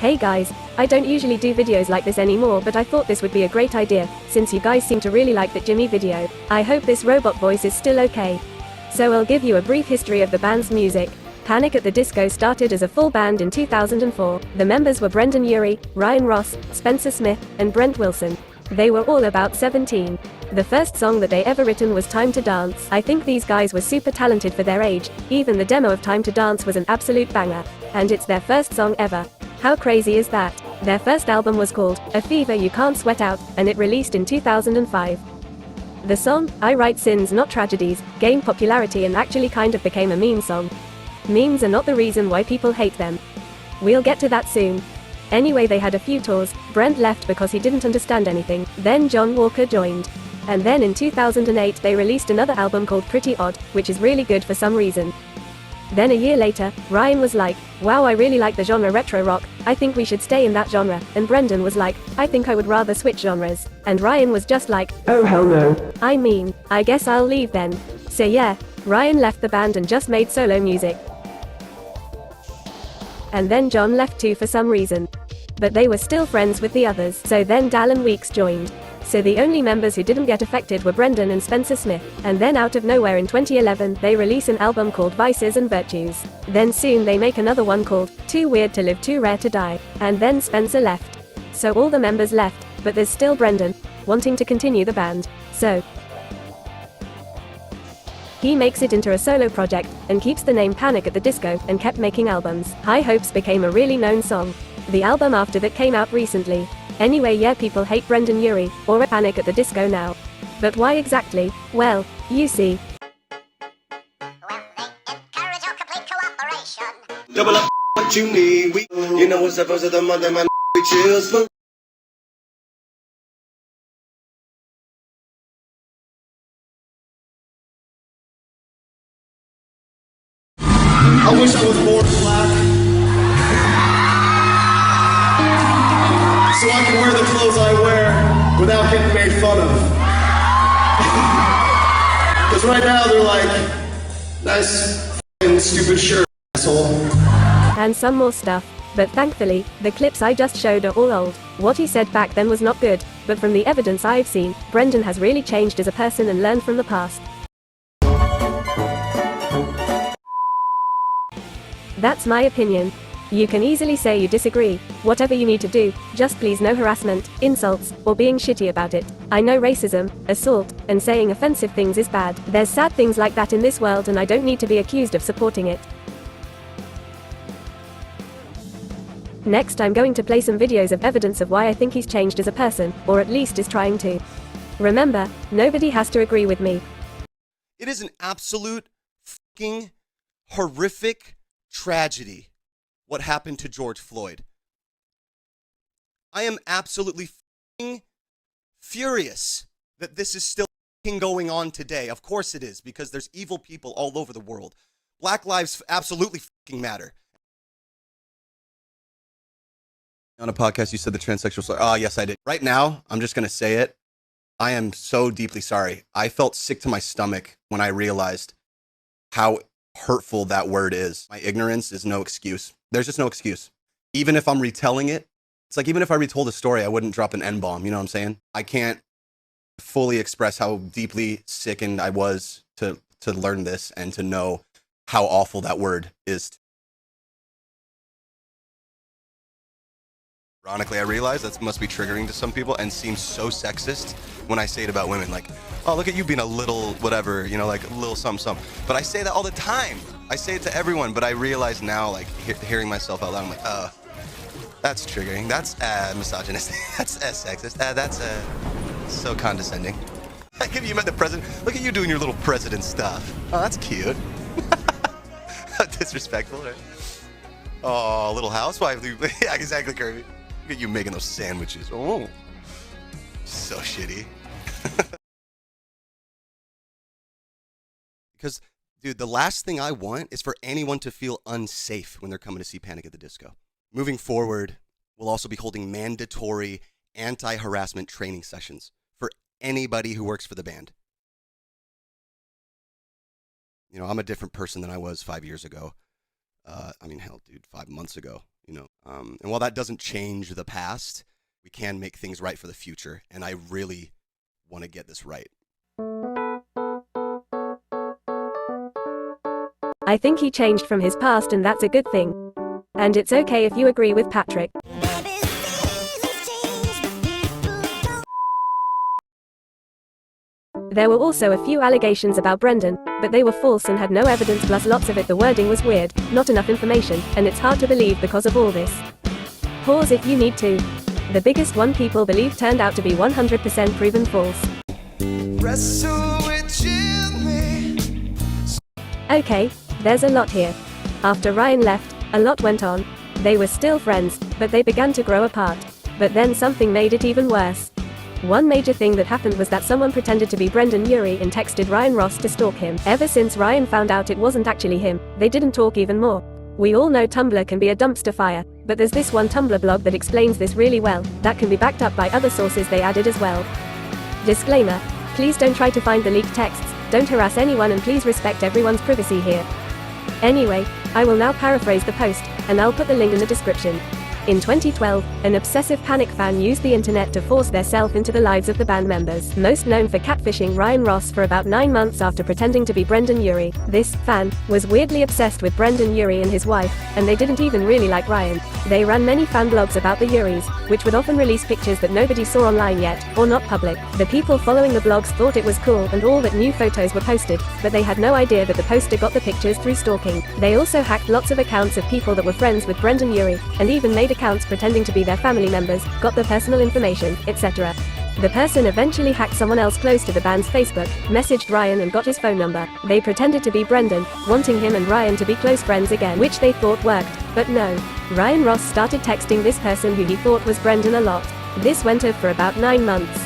Hey guys, I don't usually do videos like this anymore, but I thought this would be a great idea, since you guys seem to really like that Jimmy video. I hope this robot voice is still okay. So I'll give you a brief history of the band's music. Panic at the Disco started as a full band in 2004. The members were Brendon Urie, Ryan Ross, Spencer Smith, and Brent Wilson. They were all about 17. The first song that they ever written was Time to Dance. I think these guys were super talented for their age. Even the demo of Time to Dance was an absolute banger. And it's their first song ever. How crazy is that? Their first album was called A Fever You Can't Sweat Out, and it released in 2005. The song, I Write Sins Not Tragedies, gained popularity and actually kind of became a meme song. Memes are not the reason why people hate them. We'll get to that soon. Anyway, they had a few tours. Brent left because he didn't understand anything. Then John Walker joined. And then in 2008 they released another album called Pretty Odd, which is really good for some reason. Then a year later, Ryan was like, wow, I really like the genre retro rock, I think we should stay in that genre, and Brendon was like, I think I would rather switch genres. And Ryan was just like, oh hell no. I mean, I guess I'll leave then. So yeah, Ryan left the band and just made solo music. And then John left too for some reason. But they were still friends with the others, so then Dallin Weeks joined. So the only members who didn't get affected were Brendon and Spencer Smith, and then out of nowhere in 2011 they release an album called Vices and Virtues. Then soon they make another one called Too Weird to Live Too Rare to Die, and then Spencer left. So all the members left, but there's still Brendon, wanting to continue the band. So he makes it into a solo project, and keeps the name Panic at the Disco, and kept making albums. High Hopes became a really known song. The album after that came out recently. Anyway, yeah, people hate Brendon Urie, or Panic at the Disco now. But why exactly? Well, you see. Well, they encourage your complete cooperation. Double up what you need. You know what's the first of the month and my we chill smooth. I wish I was born black, so I can wear the clothes I wear without getting made fun of. Because right now they're like, nice f***ing stupid shirt, asshole. And some more stuff. But thankfully, the clips I just showed are all old. What he said back then was not good, but from the evidence I've seen, Brendon has really changed as a person and learned from the past. That's my opinion. You can easily say you disagree. Whatever you need to do, just please no harassment, insults, or being shitty about it. I know racism, assault, and saying offensive things is bad. There's sad things like that in this world and I don't need to be accused of supporting it. Next, I'm going to play some videos of evidence of why I think he's changed as a person, or at least is trying to. Remember, nobody has to agree with me. It is an absolute fucking horrific tragedy what happened to George Floyd. I am absolutely fucking furious that this is still fucking going on today. Of course it is, because there's evil people all over the world. Black lives absolutely fucking matter. On a podcast, you said the transsexual story. Oh, yes, I did. Right now, I'm just going to say it. I am so deeply sorry. I felt sick to my stomach when I realized how hurtful that word is. My ignorance is no excuse. There's just no excuse. Even if I'm retelling it, it's like even if I retold a story, I wouldn't drop an N-bomb. You know what I'm saying? I can't fully express how deeply sickened I was to learn this and to know how awful that word is. Ironically, I realize that must be triggering to some people and seems so sexist when I say it about women. Like, oh, look at you being a little whatever, you know, like a little something. But I say that all the time. I say it to everyone, but I realize now, like, hearing myself out loud, I'm like, oh, that's triggering. That's misogynistic. That's sexist. That's so condescending. Like if you met the president, look at you doing your little president stuff. Oh, that's cute. Disrespectful, right? Oh, little housewife. Yeah, exactly, Kirby. Look at you making those sandwiches. Oh, so shitty. Because, dude, the last thing I want is for anyone to feel unsafe when they're coming to see Panic at the Disco. Moving forward, we'll also be holding mandatory anti-harassment training sessions for anybody who works for the band. You know, I'm a different person than I was 5 years ago. I mean, hell, dude, 5 months ago. And while that doesn't change the past, we can make things right for the future. And I really want to get this right. I think he changed from his past, and that's a good thing. And it's okay if you agree with Patrick. There were also a few allegations about Brendon, but they were false and had no evidence, plus lots of it the wording was weird, not enough information, and it's hard to believe because of all this. Pause if you need to. The biggest one people believe turned out to be 100% proven false. Okay, there's a lot here. After Ryan left, a lot went on. They were still friends, but they began to grow apart. But then something made it even worse. One major thing that happened was that someone pretended to be Brendon Urie and texted Ryan Ross to stalk him. Ever since Ryan found out it wasn't actually him, they didn't talk even more. We all know Tumblr can be a dumpster fire, but there's this one Tumblr blog that explains this really well, that can be backed up by other sources they added as well. Disclaimer: please don't try to find the leaked texts, don't harass anyone, and please respect everyone's privacy here. Anyway, I will now paraphrase the post, and I'll put the link in the description. In 2012, an obsessive panic fan used the internet to force theirself into the lives of the band members, most known for catfishing Ryan Ross for about 9 months after pretending to be Brendon Urie. This fan was weirdly obsessed with Brendon Urie and his wife, and they didn't even really like Ryan. They ran many fan blogs about the Uries, which would often release pictures that nobody saw online yet, or not public. The people following the blogs thought it was cool and all that new photos were posted, but they had no idea that the poster got the pictures through stalking. They also hacked lots of accounts of people that were friends with Brendon Urie, and even made accounts pretending to be their family members, got their personal information, etc. The person eventually hacked someone else close to the band's Facebook, messaged Ryan and got his phone number. They pretended to be Brendon, wanting him and Ryan to be close friends again, which they thought worked, but no. Ryan Ross started texting this person who he thought was Brendon a lot. This went on for about 9 months.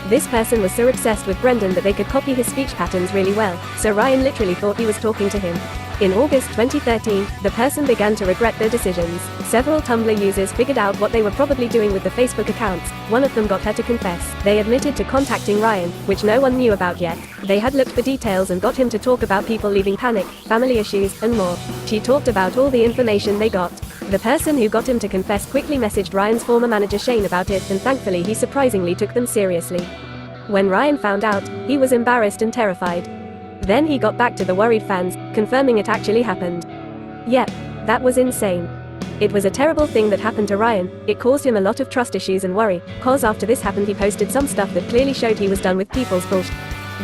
This person was so obsessed with Brendon that they could copy his speech patterns really well, so Ryan literally thought he was talking to him. In August 2013, the person began to regret their decisions. Several Tumblr users figured out what they were probably doing with the Facebook accounts. One of them got her to confess. They admitted to contacting Ryan, which no one knew about yet. They had looked for details and got him to talk about people leaving panic, family issues, and more. She talked about all the information they got. The person who got him to confess quickly messaged Ryan's former manager Shane about it, and thankfully he surprisingly took them seriously. When Ryan found out, he was embarrassed and terrified. Then he got back to the worried fans, confirming it actually happened. Yep, that was insane. It was a terrible thing that happened to Ryan. It caused him a lot of trust issues and worry, cause after this happened he posted some stuff that clearly showed he was done with people's bullshit.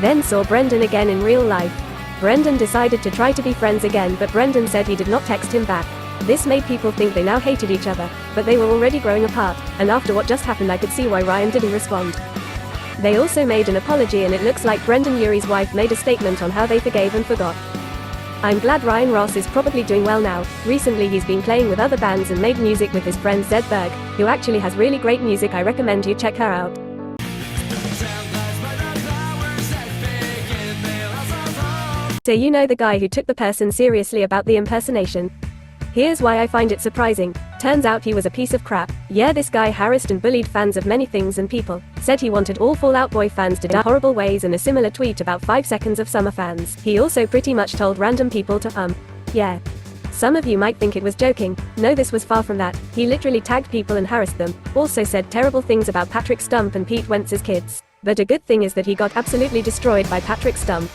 Then saw Brendon again in real life. Brendon decided to try to be friends again, but Brendon said he did not text him back. This made people think they now hated each other, but they were already growing apart, and after what just happened I could see why Ryan didn't respond. They also made an apology, and it looks like Brendon Urie's wife made a statement on how they forgave and forgot. I'm glad Ryan Ross is probably doing well now. Recently he's been playing with other bands and made music with his friend Zed Berg, who actually has really great music. I recommend you check her out. So you know the guy who took the person seriously about the impersonation? Here's why I find it surprising. Turns out he was a piece of crap. Yeah, this guy harassed and bullied fans of many things and people. Said he wanted all Fall Out Boy fans to die horrible ways, in a similar tweet about 5 seconds of Summer fans. He also pretty much told random people to yeah. Some of you might think it was joking. No, this was far from that. He literally tagged people and harassed them. Also said terrible things about Patrick Stump and Pete Wentz's kids. But a good thing is that he got absolutely destroyed by Patrick Stump.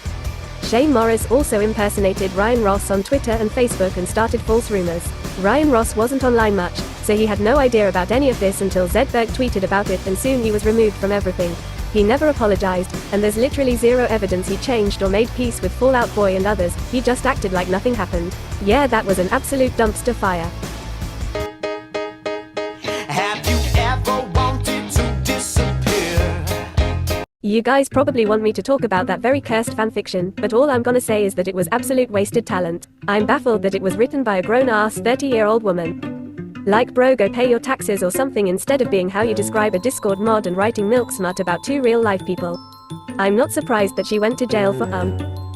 Shane Morris also impersonated Ryan Ross on Twitter and Facebook and started false rumors. Ryan Ross wasn't online much, so he had no idea about any of this until Zed Berg tweeted about it, and soon he was removed from everything. He never apologized, and there's literally zero evidence he changed or made peace with Fall Out Boy and others. He just acted like nothing happened. Yeah, that was an absolute dumpster fire. Have you ever wanted to disappear? You guys probably want me to talk about that very cursed fanfiction, but all I'm gonna say is that it was absolute wasted talent. I'm baffled that it was written by a grown-ass 30-year-old woman. Like, bro, go pay your taxes or something instead of being how you describe a Discord mod and writing milk smut about 2 real-life people. I'm not surprised that she went to jail for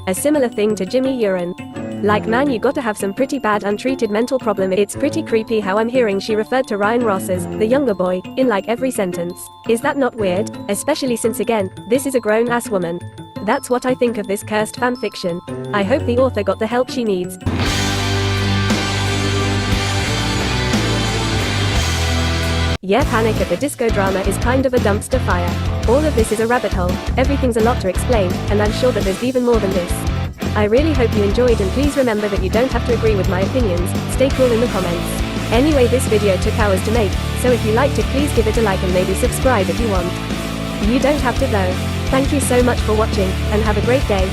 a similar thing to Jimmy Urine. Like, man, you gotta have some pretty bad untreated mental problem. It's pretty creepy how I'm hearing she referred to Ryan Ross as the younger boy in like every sentence. Is that not weird? Especially since, again, this is a grown-ass woman. That's what I think of this cursed fanfiction. I hope the author got the help she needs. Yeah, Panic at the Disco drama is kind of a dumpster fire. All of this is a rabbit hole, everything's a lot to explain, and I'm sure that there's even more than this. I really hope you enjoyed, and please remember that you don't have to agree with my opinions. Stay cool in the comments. Anyway, this video took hours to make, so if you liked it, please give it a like and maybe subscribe if you want. You don't have to though. Thank you so much for watching, and have a great day.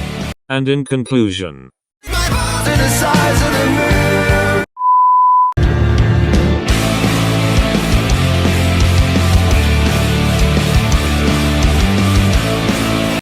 And in conclusion, My balls in the size of the moon.